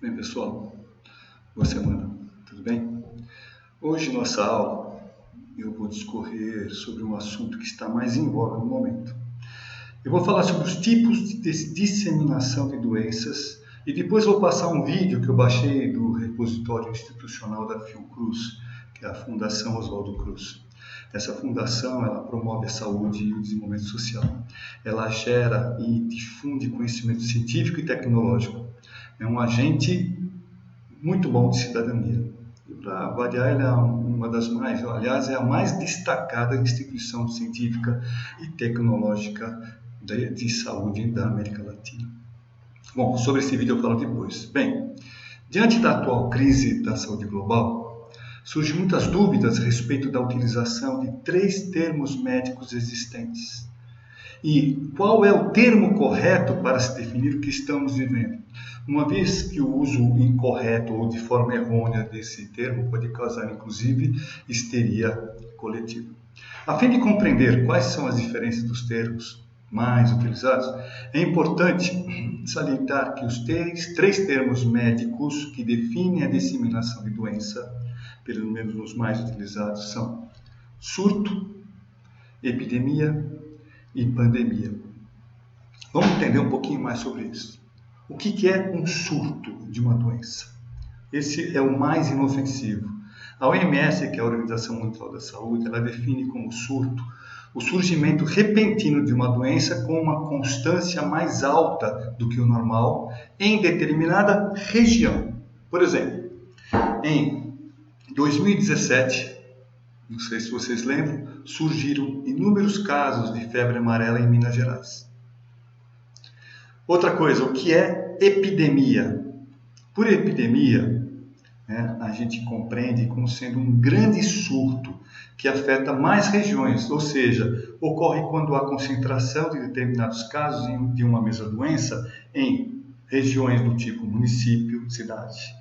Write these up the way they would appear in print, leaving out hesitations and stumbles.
Bem, pessoal, boa semana, tudo bem? Hoje, nossa aula, eu vou discorrer sobre um assunto que está mais em voga no momento. Eu vou falar sobre os tipos de disseminação de doenças e depois vou passar um vídeo que eu baixei do repositório institucional da Fiocruz, que é a Fundação Oswaldo Cruz. Essa fundação, ela promove a saúde e o desenvolvimento social. Ela gera e difunde conhecimento científico e tecnológico. É um agente muito bom de cidadania. E para variar, ela é uma das mais, aliás, é a mais destacada instituição científica e tecnológica de saúde da América Latina. Bom, sobre esse vídeo eu falo depois. Bem, diante da atual crise da saúde global, surgem muitas dúvidas a respeito da utilização de 3 termos médicos existentes. E qual é o termo correto para se definir o que estamos vivendo? Uma vez que o uso incorreto ou de forma errônea desse termo pode causar, inclusive, histeria coletiva. A fim de compreender quais são as diferenças dos termos mais utilizados, é importante salientar que os 3 termos médicos que definem a disseminação de doença, pelo menos os mais utilizados, são surto, epidemia e pandemia. Vamos entender um pouquinho mais sobre isso. O que é um surto de uma doença? Esse é o mais inofensivo. A OMS, que é a Organização Mundial da Saúde, ela define como surto o surgimento repentino de uma doença com uma constância mais alta do que o normal em determinada região. Por exemplo, em 2017, não sei se vocês lembram, surgiram inúmeros casos de febre amarela em Minas Gerais. Outra coisa, o que é epidemia? Por epidemia, a gente compreende como sendo um grande surto que afeta mais regiões, ou seja, ocorre quando há concentração de determinados casos de uma mesma doença em regiões do tipo município, cidade,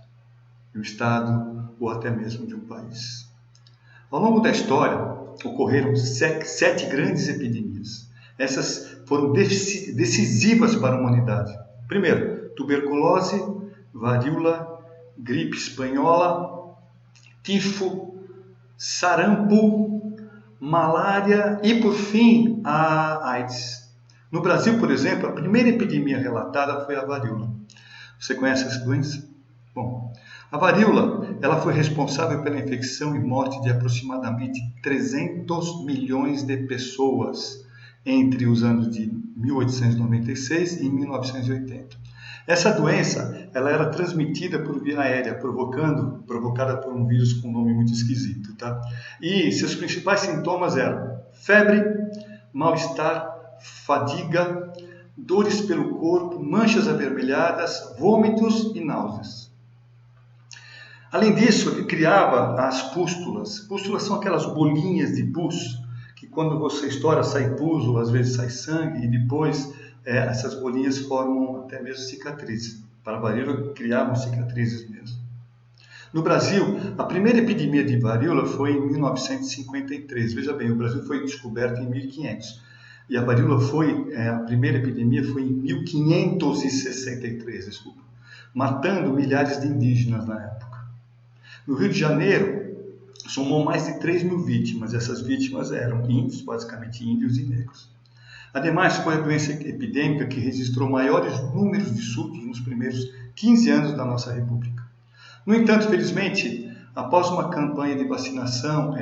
do estado ou até mesmo de um país. Ao longo da história, ocorreram 7 grandes epidemias. Essas foram decisivas para a humanidade. Primeiro, tuberculose, varíola, gripe espanhola, tifo, sarampo, malária e, por fim, a AIDS. No Brasil, por exemplo, a primeira epidemia relatada foi a varíola. Você conhece essa doença? Bom, a varíola, ela foi responsável pela infecção e morte de aproximadamente 300 milhões de pessoas entre os anos de 1896 e 1980. Essa doença, ela era transmitida por via aérea, provocada por um vírus com um nome muito esquisito, tá? E seus principais sintomas eram febre, mal-estar, fadiga, dores pelo corpo, manchas avermelhadas, vômitos e náuseas. Além disso, ele criava as pústulas. Pústulas são aquelas bolinhas de pus, que quando você estoura sai pus, ou às vezes sai sangue, e depois essas bolinhas formam até mesmo cicatrizes. Para a varíola, criavam cicatrizes mesmo. No Brasil, a primeira epidemia de varíola foi em 1953. Veja bem, o Brasil foi descoberto em 1500. E a varíola a primeira epidemia foi em 1563, matando milhares de indígenas na época. No Rio de Janeiro, somou mais de 3 mil vítimas. Essas vítimas eram índios, basicamente índios e negros. Ademais, foi a doença epidêmica que registrou maiores números de surtos nos primeiros 15 anos da nossa República. No entanto, felizmente, após uma campanha de vacinação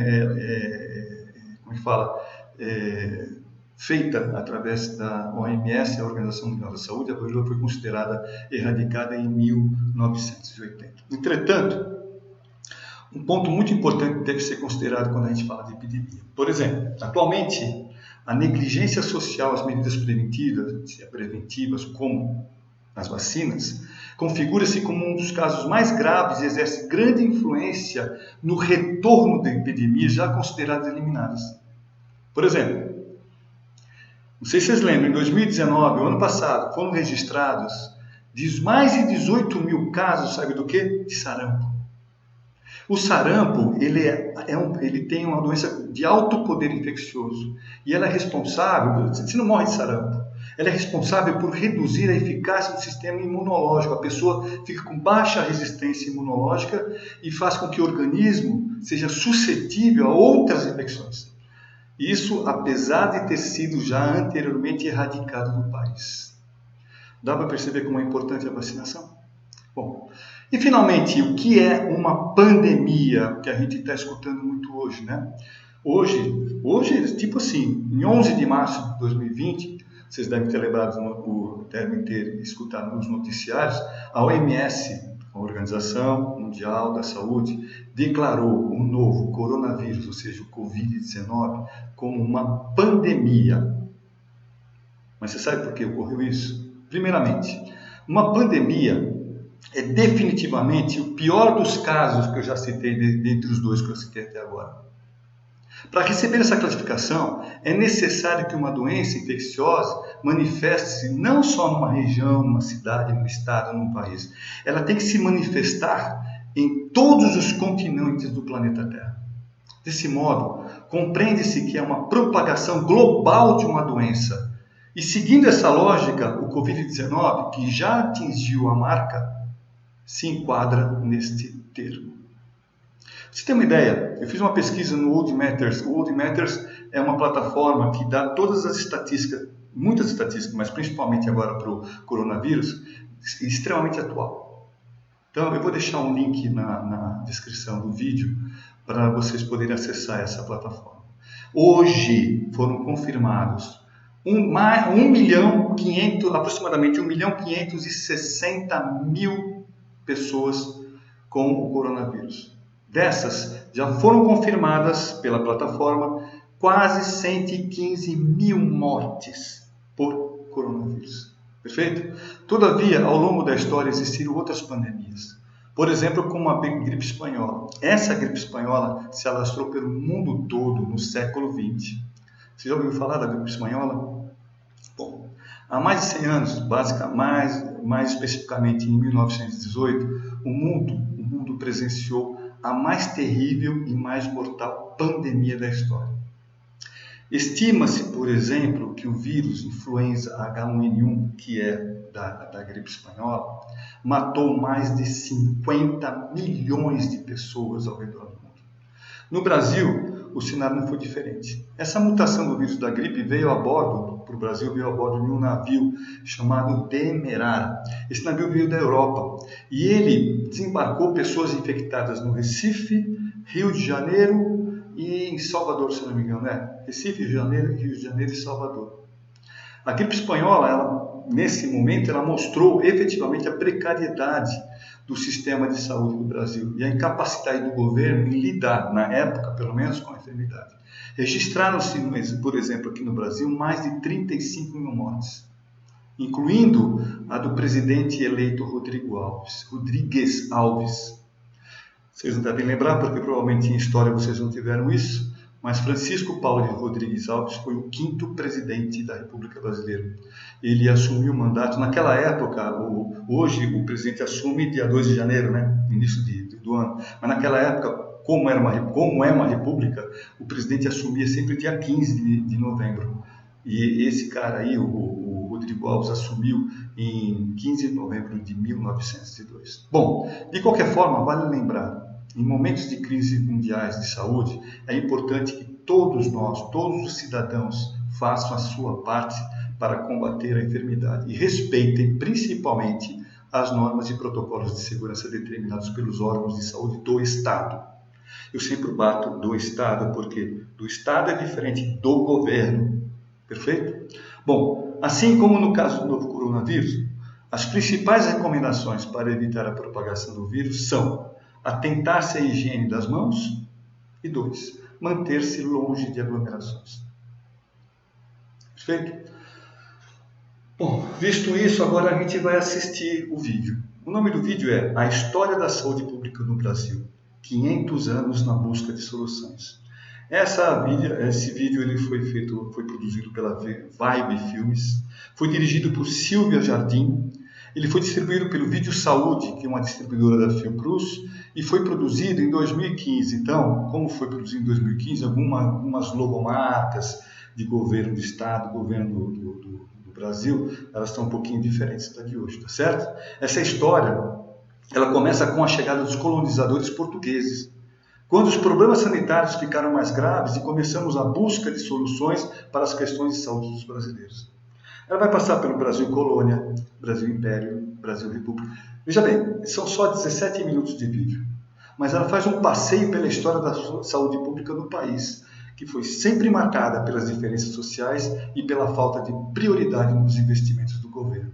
feita através da OMS, a Organização Mundial da Saúde, a varíola foi considerada erradicada em 1980. Entretanto, um ponto muito importante deve ser considerado quando a gente fala de epidemia. Por exemplo, atualmente, a negligência social às medidas preventivas, como as vacinas, configura-se como um dos casos mais graves e exerce grande influência no retorno de epidemias já consideradas eliminadas. Por exemplo, não sei se vocês lembram, em 2019, o ano passado, foram registrados mais de 18 mil casos, sabe do quê? De sarampo. O sarampo, ele tem uma doença de alto poder infeccioso e ela é responsável, você não morre de sarampo, Ela é responsável por reduzir a eficácia do sistema imunológico. A pessoa fica com baixa resistência imunológica e faz com que o organismo seja suscetível a outras infecções. Isso apesar de ter sido já anteriormente erradicado do país. Dá para perceber como é importante a vacinação? Bom, e finalmente, o que é uma pandemia, que a gente está escutando muito hoje, né? Hoje, tipo assim, em 11 de março de 2020, vocês devem ter lembrado, devem ter escutado nos noticiários, a OMS, a Organização Mundial da Saúde, declarou o novo coronavírus, ou seja, o Covid-19, como uma pandemia. Mas você sabe por que ocorreu isso? Primeiramente, uma pandemia é definitivamente o pior dos casos que eu já citei, dentre os dois que eu citei até agora. Para receber essa classificação, é necessário que uma doença infecciosa manifeste-se não só numa região, numa cidade, num estado, num país. Ela tem que se manifestar em todos os continentes do planeta Terra. Desse modo, compreende-se que é uma propagação global de uma doença. E seguindo essa lógica, o Covid-19, que já atingiu a marca, se enquadra neste termo. Você tem uma ideia? Eu fiz uma pesquisa no World Matters. O World Matters é uma plataforma que dá todas as estatísticas, muitas estatísticas, mas principalmente agora para o coronavírus, extremamente atual. Então, eu vou deixar um link na descrição do vídeo para vocês poderem acessar essa plataforma. Hoje foram confirmados aproximadamente 1.560.000 pessoas com o coronavírus. Dessas, já foram confirmadas pela plataforma quase 115.000 mortes por coronavírus. Perfeito? Todavia, ao longo da história existiram outras pandemias. Por exemplo, como a gripe espanhola. Essa gripe espanhola se alastrou pelo mundo todo no século XX. Você já ouviu falar da gripe espanhola? Bom, há mais de 100 anos, mais especificamente em 1918, o mundo presenciou a mais terrível e mais mortal pandemia da história. Estima-se, por exemplo, que o vírus influenza H1N1, que é da gripe espanhola, matou mais de 50 milhões de pessoas ao redor do mundo. No Brasil, o cenário não foi diferente. Essa mutação do vírus da gripe veio a bordo de um navio chamado Demerara. Esse navio veio da Europa e ele desembarcou pessoas infectadas no Recife, Rio de Janeiro e em Salvador, se não me engano, Recife, Rio de Janeiro e Salvador. A gripe espanhola, nesse momento, ela mostrou efetivamente a precariedade do sistema de saúde do Brasil e a incapacidade do governo em lidar, na época, pelo menos, com a enfermidade. Registraram-se, por exemplo, aqui no Brasil, mais de 35 mil mortes, incluindo a do presidente eleito Rodrigues Alves. Vocês não devem lembrar, porque provavelmente em história vocês não tiveram isso, mas Francisco Paulo Rodrigues Alves foi o 5º presidente da República Brasileira. Ele assumiu o mandato, naquela época, hoje o presidente assume dia 2 de janeiro, início do ano, mas naquela época, como é uma república, o presidente assumia sempre dia 15 de novembro. E esse cara aí, o Rodrigo Alves, assumiu em 15 de novembro de 1902. Bom, de qualquer forma, vale lembrar, em momentos de crise mundiais de saúde, é importante que todos os cidadãos, façam a sua parte para combater a enfermidade e respeitem principalmente as normas e protocolos de segurança determinados pelos órgãos de saúde do Estado. Eu sempre bato do Estado porque do Estado é diferente do governo. Perfeito? Bom, assim como no caso do novo coronavírus, as principais recomendações para evitar a propagação do vírus são atentar-se à higiene das mãos e 2, manter-se longe de aglomerações. Perfeito? Bom, visto isso, agora a gente vai assistir o vídeo. O nome do vídeo é A História da Saúde Pública no Brasil, 500 anos na busca de soluções. Esse vídeo ele foi produzido pela Vibe Filmes, foi dirigido por Silvia Jardim, ele foi distribuído pelo Vídeo Saúde, que é uma distribuidora da Fiocruz, e foi produzido em 2015. Então, como foi produzido em 2015, algumas logomarcas de governo do Estado, governo do Brasil, elas estão um pouquinho diferentes da de hoje, tá certo? Essa história, ela começa com a chegada dos colonizadores portugueses, quando os problemas sanitários ficaram mais graves e começamos a busca de soluções para as questões de saúde dos brasileiros. Ela vai passar pelo Brasil Colônia, Brasil Império, Brasil República. Veja bem, são só 17 minutos de vídeo, mas ela faz um passeio pela história da saúde pública no país, que foi sempre marcada pelas diferenças sociais e pela falta de prioridade nos investimentos do governo.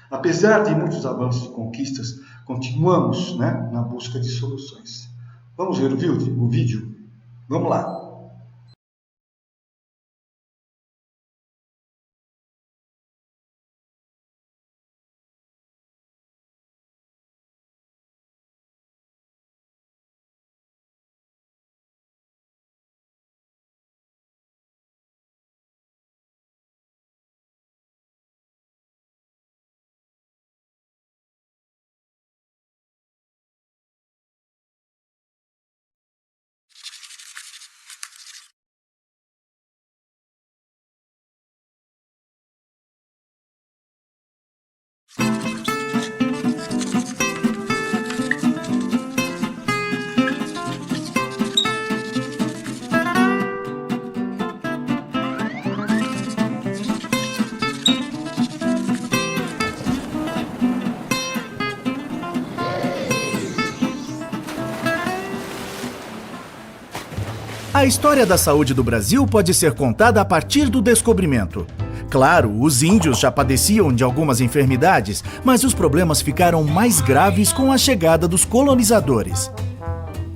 Apesar de muitos avanços e conquistas, continuamos, na busca de soluções. Vamos ver o vídeo? Vamos lá! A história da saúde do Brasil pode ser contada a partir do descobrimento. Claro, os índios já padeciam de algumas enfermidades, mas os problemas ficaram mais graves com a chegada dos colonizadores.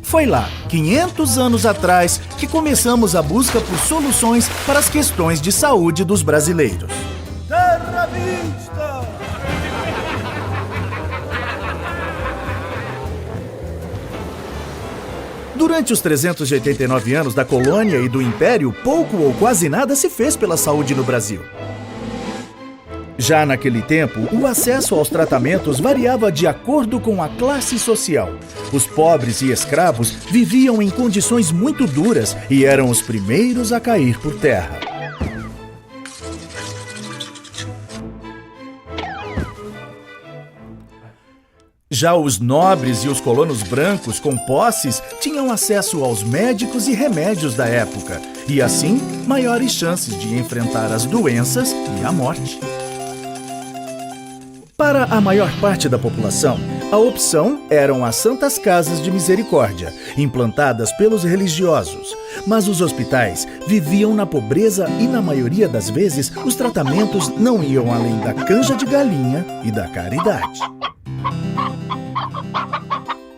Foi lá, 500 anos atrás, que começamos a busca por soluções para as questões de saúde dos brasileiros. Terra vista! Durante os 389 anos da colônia e do império, pouco ou quase nada se fez pela saúde no Brasil. Já naquele tempo, o acesso aos tratamentos variava de acordo com a classe social. Os pobres e escravos viviam em condições muito duras e eram os primeiros a cair por terra. Já os nobres e os colonos brancos com posses tinham acesso aos médicos e remédios da época, e assim, maiores chances de enfrentar as doenças e a morte. Para a maior parte da população, a opção eram as Santas Casas de Misericórdia, implantadas pelos religiosos. Mas os hospitais viviam na pobreza e, na maioria das vezes, os tratamentos não iam além da canja de galinha e da caridade.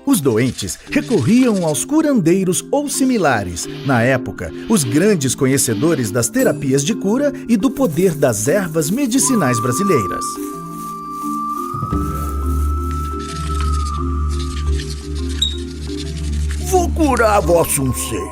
Os doentes recorriam aos curandeiros ou similares, na época, os grandes conhecedores das terapias de cura e do poder das ervas medicinais brasileiras. Vou curar vosso ser.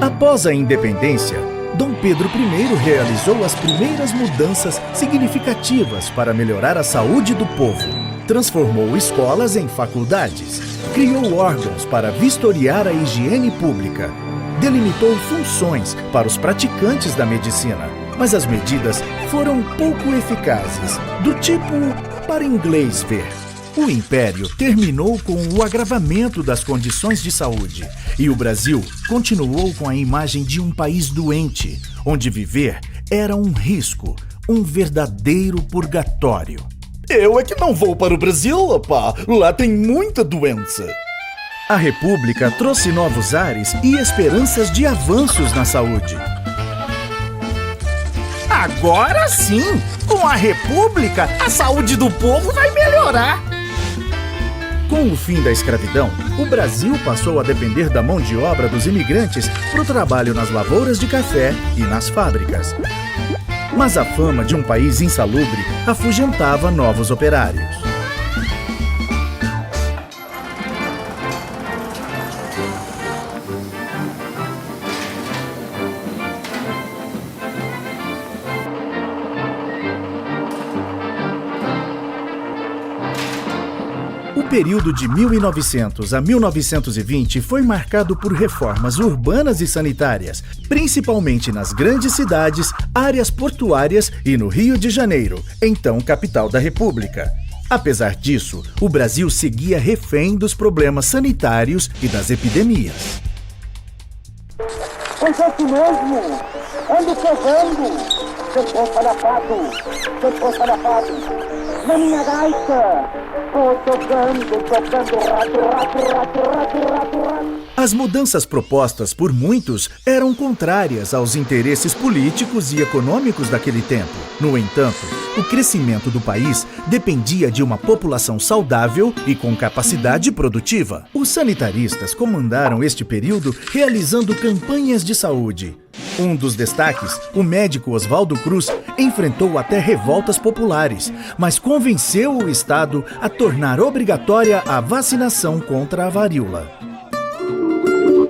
Após a independência, Dom Pedro I realizou as primeiras mudanças significativas para melhorar a saúde do povo. Transformou escolas em faculdades, criou órgãos para vistoriar a higiene pública, delimitou funções para os praticantes da medicina. Mas as medidas foram pouco eficazes, do tipo para inglês ver. O Império terminou com o agravamento das condições de saúde e o Brasil continuou com a imagem de um país doente, onde viver era um risco, um verdadeiro purgatório. Eu é que não vou para o Brasil, rapá. Lá tem muita doença. A República trouxe novos ares e esperanças de avanços na saúde. Agora sim, com a República, a saúde do povo vai melhorar. Com o fim da escravidão, o Brasil passou a depender da mão de obra dos imigrantes para o trabalho nas lavouras de café e nas fábricas. Mas a fama de um país insalubre afugentava novos operários. O período de 1900 a 1920 foi marcado por reformas urbanas e sanitárias, principalmente nas grandes cidades, áreas portuárias e no Rio de Janeiro, então capital da República. Apesar disso, o Brasil seguia refém dos problemas sanitários e das epidemias. Pois é isso mesmo, ando chovendo, depois palhaçado, na minha gaita, vou tocando, rato. As mudanças propostas por muitos eram contrárias aos interesses políticos e econômicos daquele tempo. No entanto, o crescimento do país dependia de uma população saudável e com capacidade produtiva. Os sanitaristas comandaram este período realizando campanhas de saúde. Um dos destaques, o médico Oswaldo Cruz, enfrentou até revoltas populares, mas convenceu o Estado a tornar obrigatória a vacinação contra a varíola.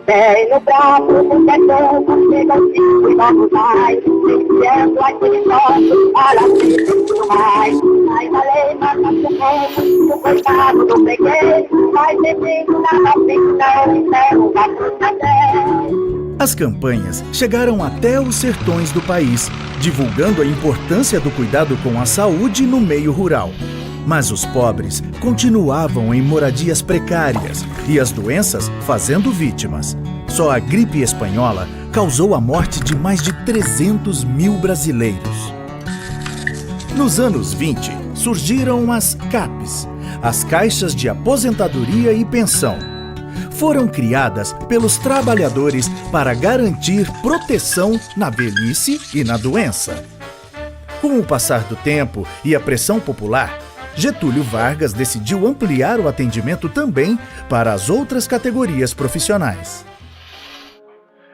Tem no braço um tetão, chega assim e vamos mais, enfiando aquele nosso, para ver tudo mais. Mas a lei manda pro povo, o coitado do freguês, vai bebendo na ficção, interroga a As campanhas chegaram até os sertões do país, divulgando a importância do cuidado com a saúde no meio rural. Mas os pobres continuavam em moradias precárias e as doenças fazendo vítimas. Só a gripe espanhola causou a morte de mais de 300 mil brasileiros. Nos anos 20, surgiram as CAPs, as Caixas de Aposentadoria e Pensão. Foram criadas pelos trabalhadores para garantir proteção na velhice e na doença. Com o passar do tempo e a pressão popular, Getúlio Vargas decidiu ampliar o atendimento também para as outras categorias profissionais.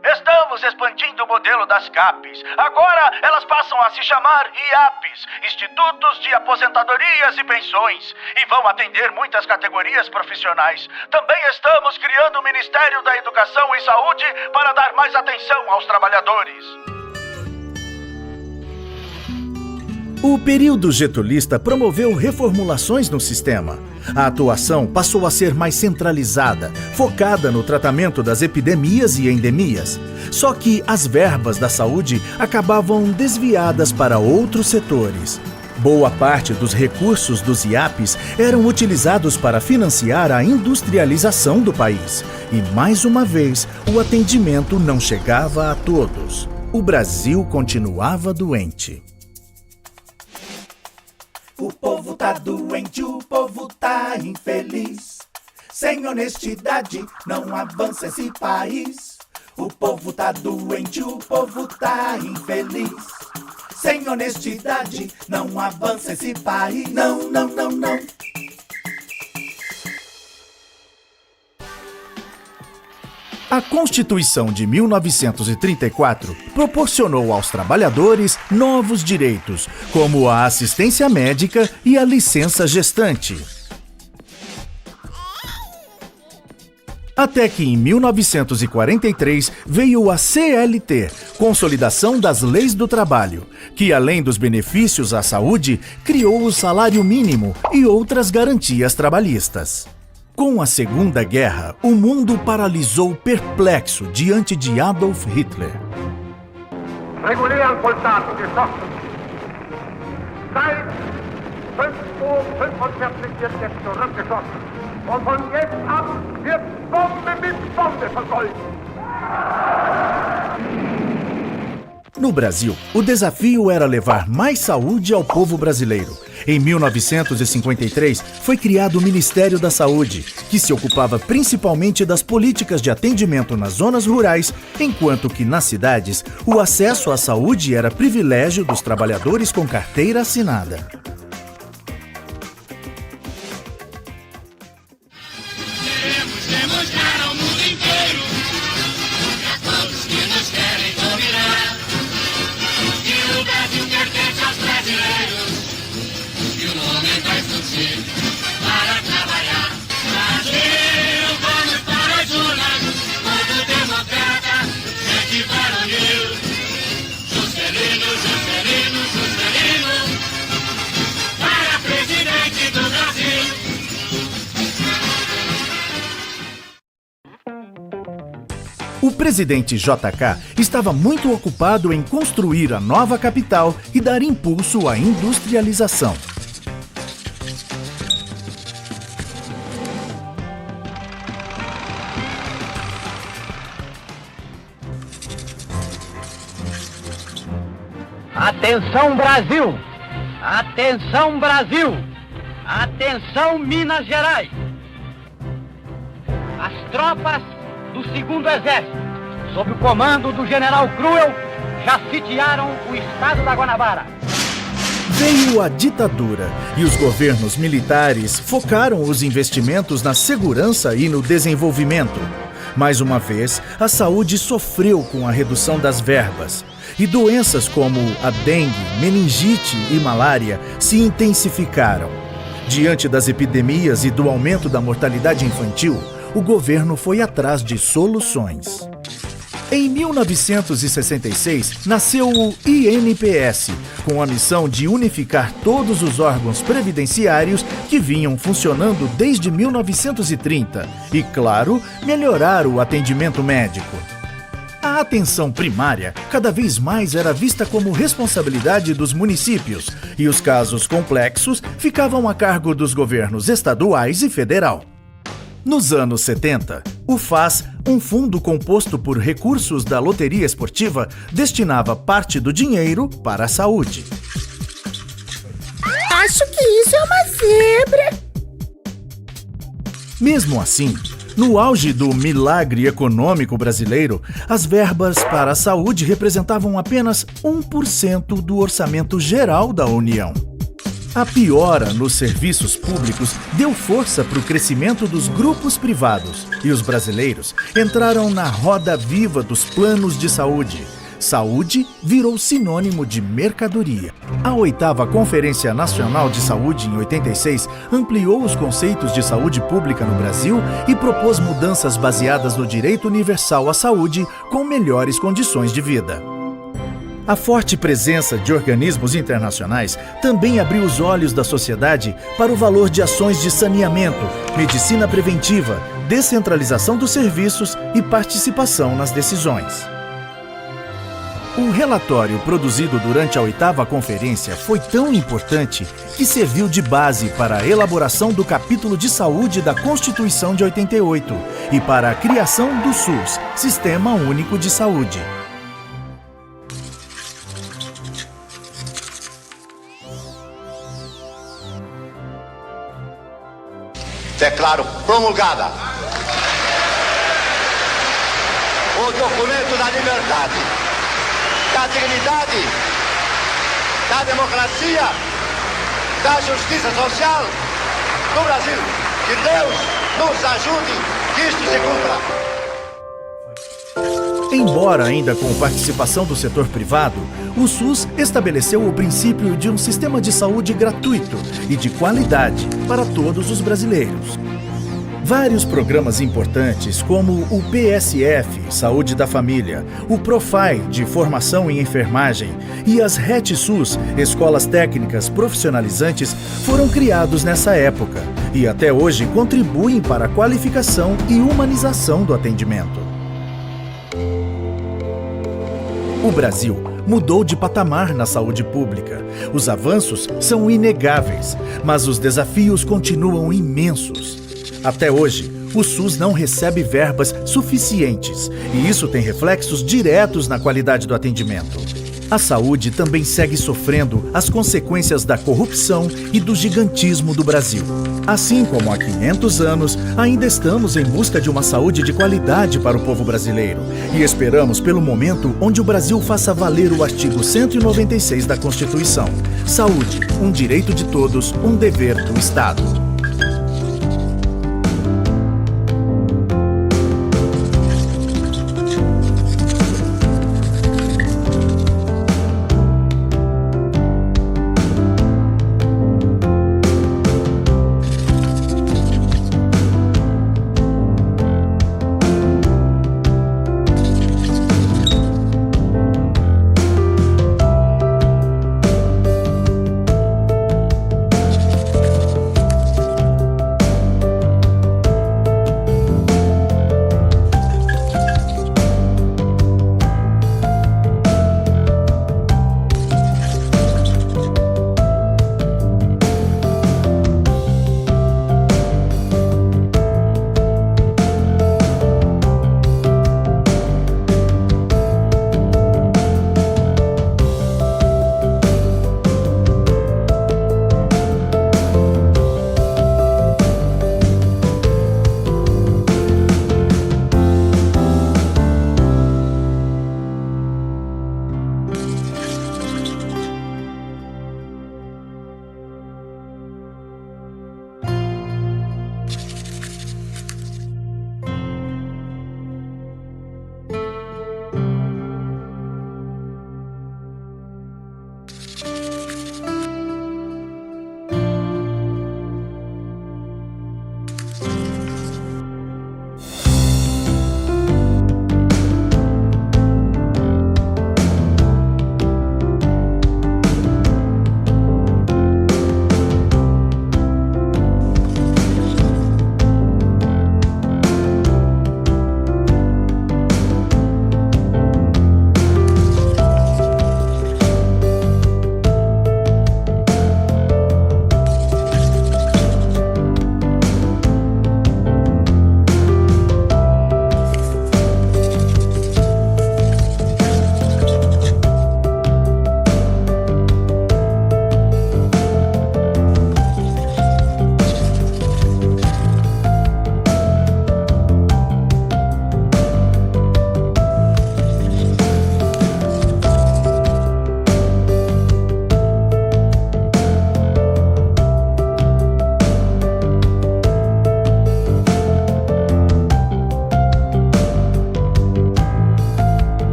Estamos expandindo o modelo das CAPs. Agora elas passam a se chamar IAPs, Institutos de Aposentadorias e Pensões, e vão atender muitas categorias profissionais. Também estamos criando o Ministério da Educação e Saúde para dar mais atenção aos trabalhadores. O período getulista promoveu reformulações no sistema. A atuação passou a ser mais centralizada, focada no tratamento das epidemias e endemias. Só que as verbas da saúde acabavam desviadas para outros setores. Boa parte dos recursos dos IAPs eram utilizados para financiar a industrialização do país. E, mais uma vez, o atendimento não chegava a todos. O Brasil continuava doente. O povo tá doente, o povo tá infeliz. Sem honestidade não avança esse país. O povo tá doente, o povo tá infeliz. Sem honestidade não avança esse país. Não, não, não, não. A Constituição de 1934 proporcionou aos trabalhadores novos direitos, como a assistência médica e a licença gestante. Até que em 1943 veio a CLT, Consolidação das Leis do Trabalho, que além dos benefícios à saúde, criou o salário mínimo e outras garantias trabalhistas. Com a Segunda Guerra, o mundo paralisou perplexo diante de Adolf Hitler. Regulären Soldaten geschossen. Seit 5:45 wird jetzt zurückgeschossen. Und von jetzt ab wird Bombe mit Bombe vergolten. No Brasil, o desafio era levar mais saúde ao povo brasileiro. Em 1953, foi criado o Ministério da Saúde, que se ocupava principalmente das políticas de atendimento nas zonas rurais, enquanto que nas cidades, o acesso à saúde era privilégio dos trabalhadores com carteira assinada. Queremos demonstrar ao mundo inteiro, a todos que nos querem dominar, que o Brasil pertence aos brasileiros. E o momento vai surgir para trabalhar. Brasil, vamos para as urnas, povo democrata, gente varonil. Juscelino, Juscelino, Juscelino, O presidente JK estava muito ocupado em construir a nova capital e dar impulso à industrialização. Atenção, Brasil! Atenção, Brasil! Atenção, Minas Gerais! As tropas do 2º Exército, sob o comando do general Cruel, já sitiaram o estado da Guanabara. Veio a ditadura e os governos militares focaram os investimentos na segurança e no desenvolvimento. Mais uma vez, a saúde sofreu com a redução das verbas. E doenças como a dengue, meningite e malária se intensificaram. Diante das epidemias e do aumento da mortalidade infantil, o governo foi atrás de soluções. Em 1966, nasceu o INPS, com a missão de unificar todos os órgãos previdenciários que vinham funcionando desde 1930 e, claro, melhorar o atendimento médico. A atenção primária cada vez mais era vista como responsabilidade dos municípios e os casos complexos ficavam a cargo dos governos estaduais e federal. Nos anos 70, o FAS, um fundo composto por recursos da loteria esportiva, destinava parte do dinheiro para a saúde. Acho que isso é uma zebra. Mesmo assim, no auge do milagre econômico brasileiro, as verbas para a saúde representavam apenas 1% do orçamento geral da União. A piora nos serviços públicos deu força para o crescimento dos grupos privados e os brasileiros entraram na roda viva dos planos de saúde. Saúde virou sinônimo de mercadoria. A 8ª Conferência Nacional de Saúde, em 86, ampliou os conceitos de saúde pública no Brasil e propôs mudanças baseadas no direito universal à saúde com melhores condições de vida. A forte presença de organismos internacionais também abriu os olhos da sociedade para o valor de ações de saneamento, medicina preventiva, descentralização dos serviços e participação nas decisões. O relatório produzido durante a 8ª Conferência foi tão importante que serviu de base para a elaboração do capítulo de saúde da Constituição de 88 e para a criação do SUS, Sistema Único de Saúde. Declaro promulgada o documento da liberdade, da dignidade, da democracia, da justiça social no Brasil. Que Deus nos ajude que isto se cumpra. Embora ainda com participação do setor privado, o SUS estabeleceu o princípio de um sistema de saúde gratuito e de qualidade para todos os brasileiros. Vários programas importantes, como o PSF, Saúde da Família, o Profai, de Formação em Enfermagem, e as RET-SUS, Escolas Técnicas Profissionalizantes, foram criados nessa época e até hoje contribuem para a qualificação e humanização do atendimento. O Brasil mudou de patamar na saúde pública. Os avanços são inegáveis, mas os desafios continuam imensos. Até hoje, o SUS não recebe verbas suficientes e isso tem reflexos diretos na qualidade do atendimento. A saúde também segue sofrendo as consequências da corrupção e do gigantismo do Brasil. Assim como há 500 anos, ainda estamos em busca de uma saúde de qualidade para o povo brasileiro e esperamos pelo momento onde o Brasil faça valer o artigo 196 da Constituição. Saúde, um direito de todos, um dever do Estado.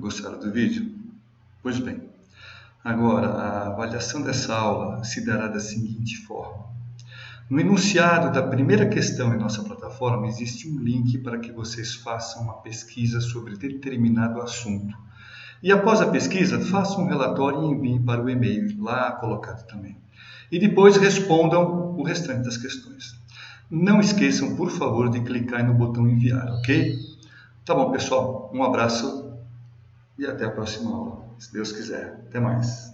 Gostaram do vídeo? Pois bem, agora a avaliação dessa aula se dará da seguinte forma. No enunciado da primeira questão em nossa plataforma existe um link para que vocês façam uma pesquisa sobre determinado assunto. E após a pesquisa, façam um relatório e enviem para o e-mail lá colocado também. E depois respondam o restante das questões. Não esqueçam, por favor, de clicar no botão enviar, ok? Tá bom, pessoal. Um abraço e até a próxima aula, se Deus quiser. Até mais.